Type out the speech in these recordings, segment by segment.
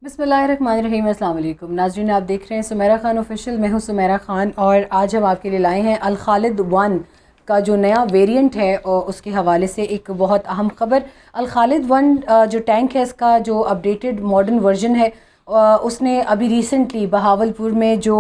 बिस्मिल्लाहिर्रहमानिर्रहीम। अस्सलाम वालेकुम नाज़रीन, आप देख रहे हैं सुमेरा खान ऑफिशियल। मैं हूं सुमेरा खान और आज हम आपके लिए लाए हैं अल खालिद 1 का जो नया वेरिएंट है और उसके हवाले से एक बहुत अहम खबर। अल खालिद 1 जो टैंक है इसका जो अपडेटेड मॉडर्न वर्जन है उसने अभी रिसेंटली बहावलपुर में जो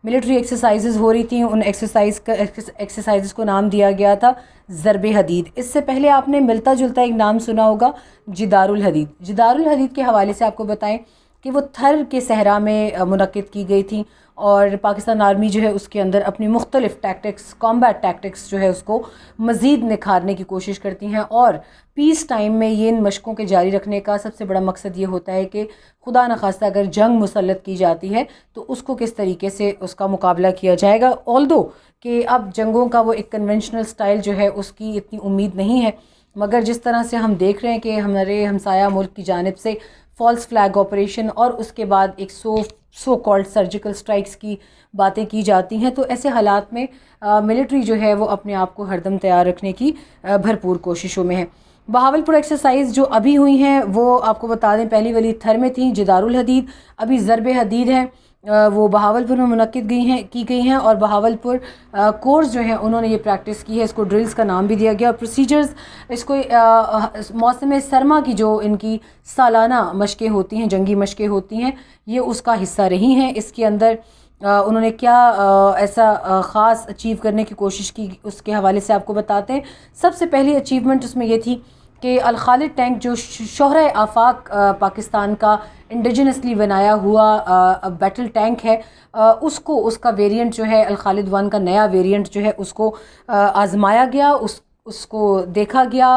मिलिट्री एक्सरसाइजेज हो रही थी उन एक्सरसाइजेज को नाम दिया गया था ज़रबे हदीद। इससे पहले आपने मिलता जुलता एक नाम सुना होगा, जिदारुल हदीद। जिदारुल हदीद के हवाले से आपको बताएं कि वो थर के सहरा में मुनक्किद की गई थी और पाकिस्तान आर्मी जो है उसके अंदर अपनी मुख्तलिफ टैक्टिक्स, कॉम्बैट टैक्टिक्स जो है उसको मज़ीद निखारने की कोशिश करती हैं। और पीस टाइम में ये इन मशकों के जारी रखने का सबसे बड़ा मकसद ये होता है कि खुदा न खास्ता अगर जंग मुसल्लत की जाती है तो उसको किस तरीके से उसका मुकाबला किया जाएगा। ऑल्दो कि अब जंगों का वो एक कन्वेंशनल स्टाइल जो है उसकी इतनी उम्मीद नहीं है, मगर जिस तरह से हम देख रहे हैं कि हमारे हमसाया मुल्क की जानिब से फॉल्स फ्लैग ऑपरेशन और उसके बाद एक सो कॉल्ड सर्जिकल स्ट्राइक्स की बातें की जाती हैं, तो ऐसे हालात में मिलिट्री जो है वो अपने आप को हरदम तैयार रखने की भरपूर कोशिशों में है। बहावलपुर एक्सरसाइज जो अभी हुई हैं वो आपको बता दें, पहली वाली थर में थी जिदारुल हदीद, अभी ज़रबे हदीद है वो बहावलपुर में मुनक्किद की गई हैं और बहावलपुर कोर्स जो है उन्होंने ये प्रैक्टिस की है। इसको ड्रिल्स का नाम भी दिया गया और प्रोसीजर्स इसको मौसम सरमा की जो इनकी सालाना मशक़ें होती हैं, जंगी मशक़ें होती हैं, ये उसका हिस्सा रही हैं। इसके अंदर उन्होंने क्या ऐसा ख़ास अचीव करने की कोशिश की उसके हवाले से आपको बताते हैं। सबसे पहली अचीवमेंट उसमें ये थी कि अल खालिद टैंक जो शोहरे आफाक पाकिस्तान का इंडिजिनसली बनाया हुआ बैटल टैंक है उसको उसका वेरिएंट जो है अल खालिद 1 का नया वेरिएंट जो है उसको आजमाया गया, उसको देखा गया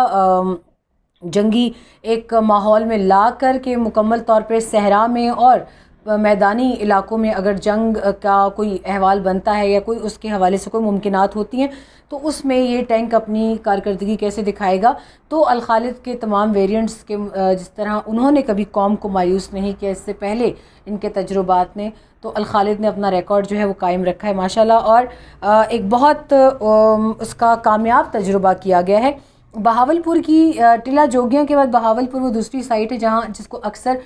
जंगी एक माहौल में ला कर के मुकम्मल तौर पर सहरा में और मैदानी इलाकों में अगर जंग का कोई अहवाल बनता है या कोई उसके हवाले से कोई मुमकिनात होती हैं तो उसमें ये टैंक अपनी कारकर्दगी कैसे दिखाएगा। तो अल खालिद के तमाम वेरिएंट्स के जिस तरह उन्होंने कभी कौम को मायूस नहीं किया इससे पहले इनके तजुर्बात ने, तो अल खालिद ने अपना रिकॉर्ड जो है वो कायम रखा है माशाल्लाह और एक बहुत उसका कामयाब तजुर्बा किया गया है। बहावलपुर की टिला जोगियां के बाद बहावलपुर वो दूसरी साइट है जहाँ जिसको अक्सर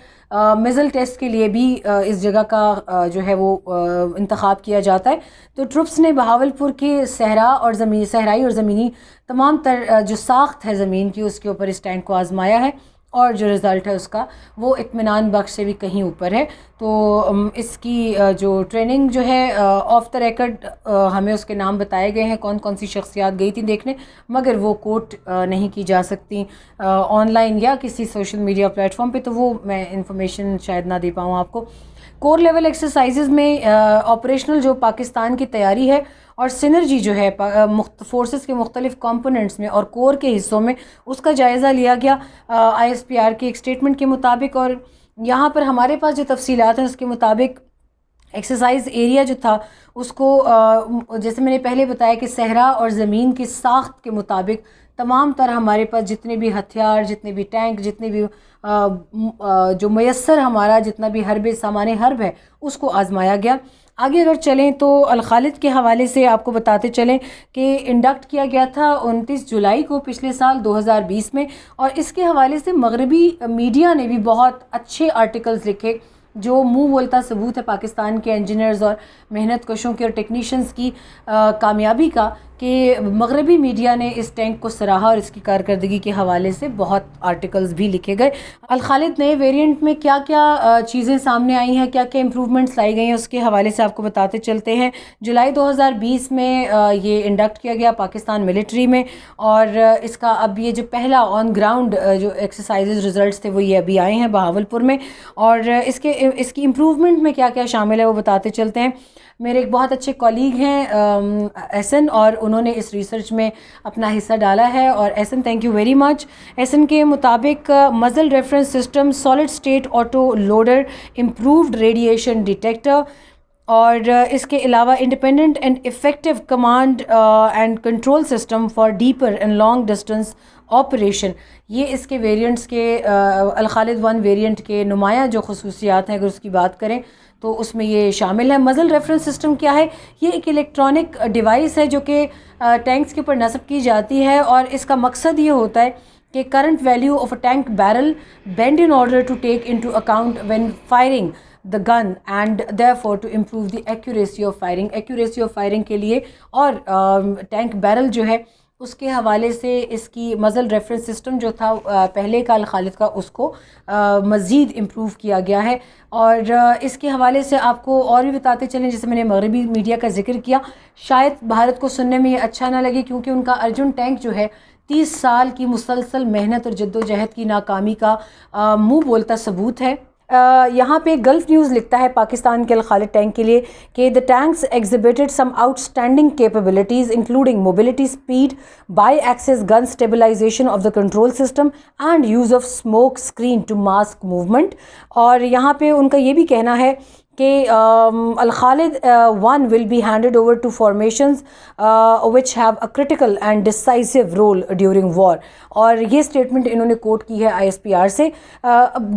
मिज़ल टेस्ट के लिए भी इस जगह का जो है वो इंतखाब किया जाता है। तो ट्रुप्स ने बहावलपुर के सहरा और सहराई और ज़मीनी तमाम तर जो साख्त है ज़मीन की उसके ऊपर इस टैंक को आजमाया है और जो रिज़ल्ट है उसका वो इत्मीनान बख्श से भी कहीं ऊपर है। तो इसकी जो ट्रेनिंग जो है ऑफ द रिकॉर्ड हमें उसके नाम बताए गए हैं, कौन कौन सी शख्सियात गई थी देखने, मगर वो कोट नहीं की जा सकती ऑनलाइन या किसी सोशल मीडिया प्लेटफॉर्म पे, तो वो मैं इंफॉर्मेशन शायद ना दे पाऊँ आपको। कोर लेवल एक्सरसाइजेज में ऑपरेशनल जो पाकिस्तान की तैयारी है और सिनर्जी जो है फोर्सेस के मुख्तलिफ कंपोनेंट्स में और कोर के हिस्सों में उसका जायज़ा लिया गया ISPR के एक स्टेटमेंट के मुताबिक। और यहाँ पर हमारे पास जो तफसीलात हैं उसके मुताबिक एक्सरसाइज एरिया जो था उसको जैसे मैंने पहले बताया कि सहरा और ज़मीन की साख्त के मुताबिक तमाम तरह हमारे पास जितने भी हथियार, जितने भी टैंक, जितने भी जो मयस्सर हमारा जितना भी हरब सामान हर्ब है उसको आजमाया गया। आगे अगर चलें तो अल खालिद के हवाले से आपको बताते चलें कि इंडक्ट किया गया था 29 जुलाई को पिछले साल 2020 में और इसके हवाले से मगरबी मीडिया ने भी बहुत अच्छे आर्टिकल्स लिखे जो मुंह बोलता सबूत है पाकिस्तान के इंजीनियर्स और मेहनत कशों के और टेक्नीशियंस की कामयाबी का कि मगरबी मीडिया ने इस टैंक को सराहा और इसकी कारकर्दगी के हवाले से बहुत आर्टिकल्स भी लिखे गए। अल खालिद नए वेरिएंट में क्या क्या चीज़ें सामने आई हैं, क्या क्या इम्प्रूवमेंट्स लाई गई हैं, उसके हवाले से आपको बताते चलते हैं। जुलाई 2020 में ये इंडक्ट किया गया पाकिस्तान मिलिट्री में और इसका अब ये जो पहला ऑन ग्राउंड जो एक्सरसाइजेज रिजल्ट्स थे वो ये अभी आए हैं बहावलपुर में। और इसकी इम्प्रूवमेंट में क्या क्या शामिल है वो बताते चलते हैं। मेरे एक बहुत अच्छे कॉलीग हैं एहसन और उन्होंने इस रिसर्च में अपना हिस्सा डाला है और Ehsan thank you very much. Ehsan के मुताबिक muzzle reference system, solid state auto loader, improved radiation detector और इसके अलावा independent and effective command and control system for deeper and long distance operation, ये इसके वेरिएंट्स के अल खालिद 1 वेरिएंट के नुमाया जो खसूसियात हैं अगर उसकी बात करें तो उसमें ये शामिल है। मज़ल रेफरेंस सिस्टम क्या है? ये एक इलेक्ट्रॉनिक डिवाइस है जो कि टैंक्स के ऊपर नस्ब की जाती है और इसका मकसद ये होता है کہ current value of a tank barrel bend in order to take into account when firing the gun and therefore to improve the accuracy of firing کے لیے. اور ٹینک بیرل جو ہے اس کے حوالے سے اس کی مزل ریفرنس سسٹم جو تھا پہلے کا الخالد کا اس کو مزید امپروو کیا گیا ہے. اور اس کے حوالے سے آپ کو اور بھی بتاتے چلیں، جیسے میں نے مغربی میڈیا کا ذکر کیا، شاید بھارت کو سننے میں یہ اچھا نہ لگے کیونکہ ان کا ارجن ٹینک جو ہے 30 سال کی مسلسل محنت اور جد و جہد کی ناکامی کا منہ بولتا ثبوت ہے. یہاں پہ گلف نیوز لکھتا ہے پاکستان کے الخالد ٹینک کے لیے کہ the tanks exhibited some outstanding capabilities including mobility speed, bi-axis gun stabilization of the control system and use of smoke screen to mask movement. اور یہاں پہ ان کا یہ بھی کہنا ہے کہ Al Khalid 1 will be handed over to formations which have a critical and decisive role during war. اور یہ سٹیٹمنٹ انہوں نے کوٹ کی ہے ISPR سے.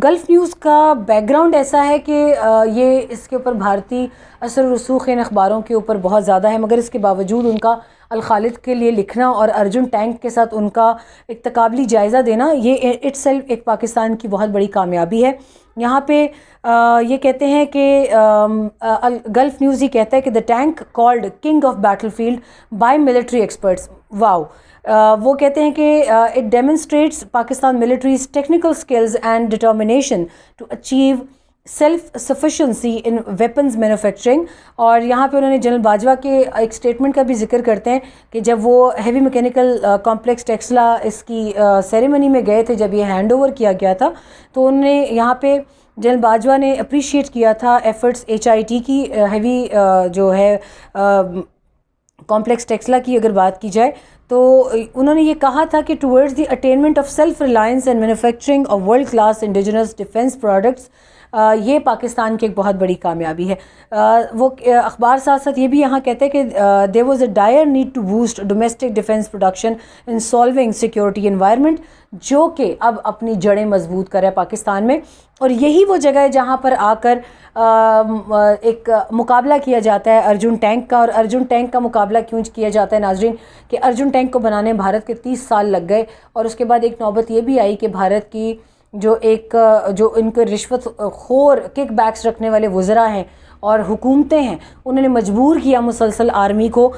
گلف نیوز کا بیک گراؤنڈ ایسا ہے کہ یہ اس کے اوپر بھارتی اثر و رسوخ ان اخباروں کے اوپر بہت زیادہ ہے، مگر اس کے باوجود ان کا الخالد کے لیے لکھنا اور ارجن ٹینک کے ساتھ ان کا ایک تقابلی جائزہ دینا، یہ اٹ سیلف ایک پاکستان کی بہت بڑی کامیابی ہے. یہاں پہ یہ کہتے ہیں کہ گلف نیوز ہی کہتا ہے کہ the tank called king of battlefield by military experts. واو. وہ کہتے ہیں کہ it demonstrates Pakistan military's technical skills and determination to achieve self sufficiency in weapons manufacturing. اور یہاں پہ انہوں نے جنرل باجوہ کے ایک اسٹیٹمنٹ کا بھی ذکر کرتے ہیں کہ جب وہ ہیوی میکینیکل کمپلیکس ٹیکسلا اس کی سیریمنی میں گئے تھے، جب یہ ہینڈ اوور کیا گیا تھا، تو انہوں نے یہاں پہ جنرل باجوہ نے اپریشیٹ کیا تھا ایفرٹس HIT کی، ہیوی جو ہے کمپلیکس ٹیکسلا کی اگر بات کی جائے تو انہوں نے یہ کہا تھا کہ towards the attainment of self Reliance and manufacturing of world class indigenous defence products, یہ پاکستان کی ایک بہت بڑی کامیابی ہے. وہ اخبار ساتھ ساتھ یہ بھی یہاں کہتے ہیں کہ there was a dire need to boost domestic defense production in solving security environment، جو کہ اب اپنی جڑیں مضبوط کرے پاکستان میں. اور یہی وہ جگہ ہے جہاں پر آ کر ایک مقابلہ کیا جاتا ہے ارجن ٹینک کا. اور ارجن ٹینک کا مقابلہ کیوں کیا جاتا ہے ناظرین کہ ارجن ٹینک کو بنانے بھارت کے 30 سال لگ گئے، اور اس کے بعد ایک نوبت یہ بھی آئی کہ بھارت کی جو ان کے رشوت خور کک بیکس رکھنے والے وزراء ہیں اور حکومتیں ہیں، انہوں نے مجبور کیا مسلسل آرمی کو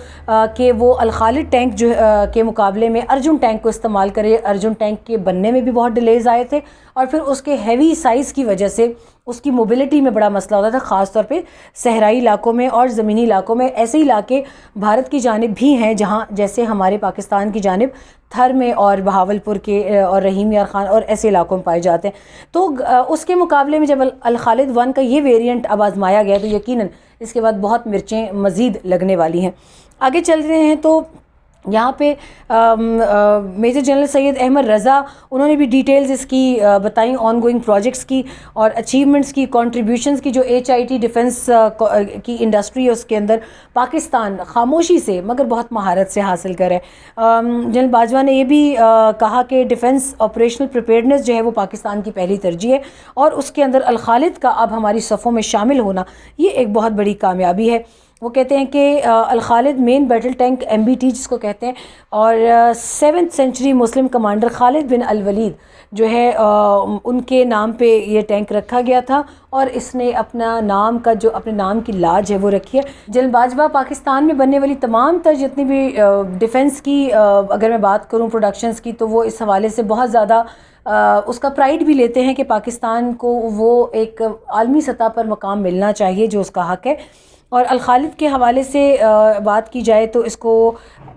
کہ وہ الخالد ٹینک جو کے مقابلے میں ارجن ٹینک کو استعمال کرے. ارجن ٹینک کے بننے میں بھی بہت ڈیلیز آئے تھے، اور پھر اس کے ہیوی سائز کی وجہ سے اس کی موبلٹی میں بڑا مسئلہ ہوتا تھا، خاص طور پہ صحرائی علاقوں میں اور زمینی علاقوں میں. ایسے علاقے بھارت کی جانب بھی ہیں جہاں جیسے ہمارے پاکستان کی جانب تھر میں اور بہاولپور کے اور رحیم یار خان اور ایسے علاقوں میں پائے جاتے ہیں. تو اس کے مقابلے میں جب الخالد 1 کا یہ ویریئنٹ اب آزمایا گیا تو یقیناً اس کے بعد بہت مرچیں مزید لگنے والی ہیں. آگے چل رہے ہیں تو یہاں پہ میجر جنرل سید احمد رضا انہوں نے بھی ڈیٹیلز اس کی بتائیں، آن گوئنگ پروجیکٹس کی اور اچیومنٹس کی، کنٹریبیوشنس کی جو HIT ڈیفنس کی انڈسٹری ہے اس کے اندر پاکستان خاموشی سے مگر بہت مہارت سے حاصل کرے. جنرل باجوہ نے یہ بھی کہا کہ ڈیفنس آپریشنل پریپیئرڈنس جو ہے وہ پاکستان کی پہلی ترجیح ہے، اور اس کے اندر الخالد کا اب ہماری صفوں میں شامل ہونا یہ ایک بہت بڑی کامیابی ہے. وہ کہتے ہیں کہ الخالد مین بیٹل ٹینک MBT جس کو کہتے ہیں، اور 7th سینچری مسلم کمانڈر خالد بن الولید جو ہے ان کے نام پہ یہ ٹینک رکھا گیا تھا، اور اس نے اپنا نام کا جو اپنے نام کی لاج ہے وہ رکھی ہے. جنرل باجوہ پاکستان میں بننے والی تمام تر جتنی بھی ڈیفنس کی اگر میں بات کروں پروڈکشنز کی، تو وہ اس حوالے سے بہت زیادہ اس کا پرائیڈ بھی لیتے ہیں کہ پاکستان کو وہ ایک عالمی سطح پر مقام ملنا چاہیے جو اس کا حق ہے. اور الخالد کے حوالے سے بات کی جائے تو اس کو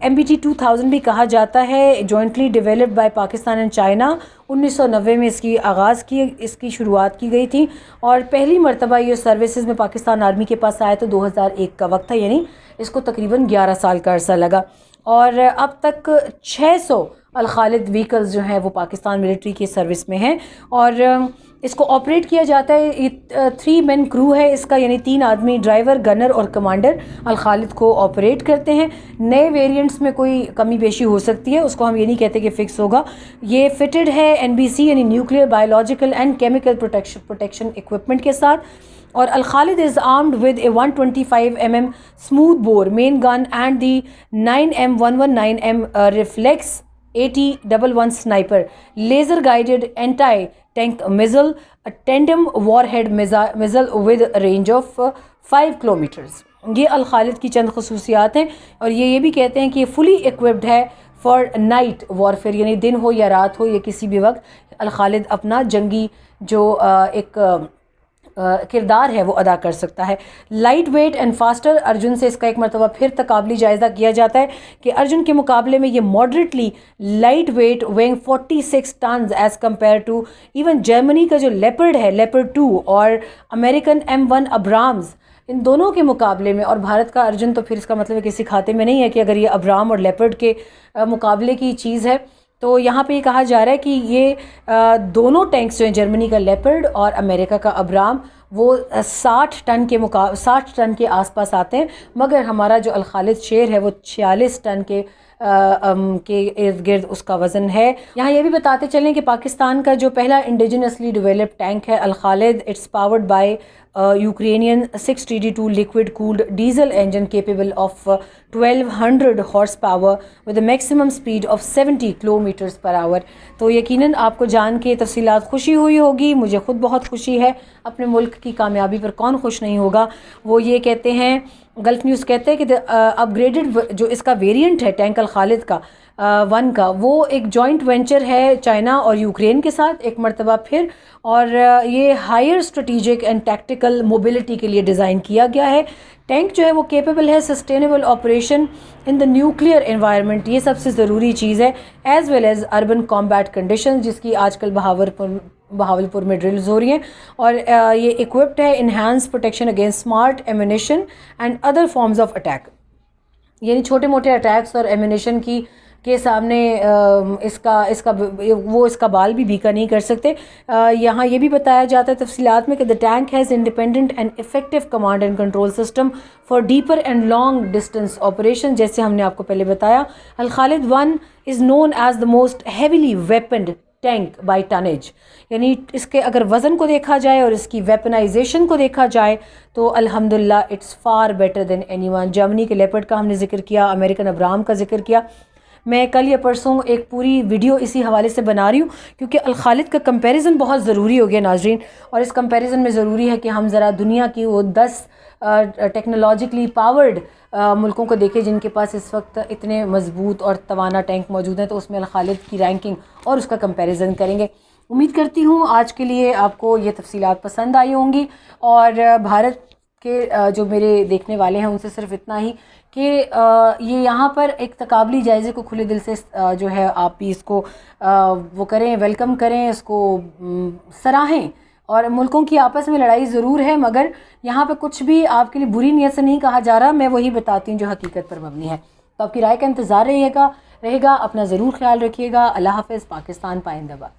MBT 2000 بھی کہا جاتا ہے، jointly developed by Pakistan and China. 1990 میں اس کی شروعات کی گئی تھی، اور پہلی مرتبہ یہ سروسز میں پاکستان آرمی کے پاس آیا تو 2001 کا وقت تھا، یعنی اس کو تقریباً 11 سال کا عرصہ لگا. اور اب تک 600 الخالد ویکلز جو ہیں وہ پاکستان ملٹری کی سروس میں ہیں، اور اس کو آپریٹ کیا جاتا ہے. یہ 3 مین کرو ہے اس کا، یعنی 3 آدمی ڈرائیور، گنر اور کمانڈر الخالد کو آپریٹ کرتے ہیں. نئے ویریئنٹس میں کوئی کمی بیشی ہو سکتی ہے، اس کو ہم یہ نہیں کہتے کہ فکس ہوگا. یہ فٹڈ ہے NBC یعنی nuclear biological and chemical protection equipment کے ساتھ. اور Al Khalid is armed with a 125 mm smooth bore main gun and the 9M119M reflex AT-11 sniper, laser guided anti tank missile, tandem warhead missile with range of 5 kilometres. ये अल खालिद की चंद खसूसियात हैं, और ये भी कहते हैं कि ये फुली इक्विप्ड है फॉर नाइट वॉरफेयर, यानी दिन हो या रात हो या किसी भी वक्त अल खालिद अपना जंगी जो एक किरदार है वो अदा कर सकता है। Light weight and faster, Arjun से इसका एक मरतबा फिर तकाबली जायज़ा किया जाता है कि अर्जुन के मुकाबले में ये moderately light weight, weighing 46 ton as compared to even Germany का जो लेपर्ड है, लेपर्ड 2, और अमेरिकन M1 अब्राम्स, इन दोनों के मुकाबले में। और भारत का अर्जुन तो फिर इसका मतलब है किसी खाते में नहीं है कि अगर ये अब्राम और लेपर्ड के मुकाबले की चीज़ है। तो यहाँ पे ये कहा जा रहा है कि ये दोनों टैंक्स जो हैं, जर्मनी का लेपर्ड और अमेरिका का अब्राम, वो 60 टन के आसपास आते हैं, मगर हमारा जो अल खालिद शेर है वो 46 टन के इर्द गिर्द उसका वज़न है। यहाँ ये भी बताते चलें कि पाकिस्तान का जो पहला इंडिजिनसली डेवलप्ड टैंक है Al Khalid, it's powered by Ukrainian 6TD2 liquid cooled diesel engine capable of 1200 horsepower with a maximum speed of 70 kilometers per hour। तो यकीनन आपको जान के तफसीलात खुशी हुई होगी, मुझे ख़ुद बहुत खुशी है। अपने मुल्क की कामयाबी पर कौन खुश नहीं होगा। वो ये कहते हैं, गल्फ न्यूज़ कहते हैं कि अपग्रेडेड जो इसका वेरिएंट है टैंक अल खालिद का 1 का, वो एक जॉइंट वेंचर है चाइना और यूक्रेन के साथ एक मरतबा फिर, और ये higher strategic and tactical mobility के लिए डिज़ाइन किया गया है। टैंक जो है वो केपेबल है sustainable operation in the nuclear environment, ये सबसे ज़रूरी चीज़ है, as well as urban combat condition, जिसकी आजकल बहावलपुर में ड्रिल्स हो रही हैं। और ये इक्विप्ड है enhance protection against smart ammunition and other forms of attack, यानी छोटे मोटे अटैक्स और एम्यूनेशन के सामने इसका बाल भी भीका नहीं कर सकते। यहाँ ये भी बताया जाता है तफसीलात में कि the tank has independent and effective command and control system for deeper and long distance operation. जैसे हमने आपको पहले बताया, Al Khalid 1 is known as the most heavily weaponed tank by tonnage, यानी इसके अगर वज़न को देखा जाए और इसकी वेपनाइजेशन को देखा जाए तो अल्हम्दुलिल्लाह it's far better than anyone. Germany के लेपर्ड का हमने जिक्र किया, अमेरिकन अब्राम का जिक्र किया। मैं कल या परसों एक पूरी वीडियो इसी हवाले से बना रही हूँ, क्योंकि अल खालिद का कंपैरिजन बहुत ज़रूरी हो गया नाजरीन। और इस कंपैरिजन में ज़रूरी है कि हम ज़रा दुनिया की वो 10 टेक्नोलॉजिकली पावर्ड मुल्कों को देखें जिनके पास इस वक्त इतने मजबूत और तवाना टैंक मौजूद हैं, तो उसमें अल खालिद की रैंकिंग और उसका कंपैरिजन करेंगे। उम्मीद करती हूँ आज के लिए आपको ये तफसीलात पसंद आई होंगी, और भारत के जो मेरे देखने वाले हैं उनसे सिर्फ इतना ही कि ये यहाँ पर एक तकाबली जायज़े को खुले दिल से जो है आप भी इसको वो करें, वेलकम करें, इसको सराहें। और मुल्कों की आपस में लड़ाई ज़रूर है, मगर यहाँ पे कुछ भी आपके लिए बुरी नीयत से नहीं कहा जा रहा, मैं वही बताती हूँ जो हकीकत पर मबनी है। तो आपकी राय का इंतज़ार रहेगा। अपना ज़रूर ख्याल रखिएगा। अल्लाह हाफ़िज़। पाकिस्तान पाइंदाबाद।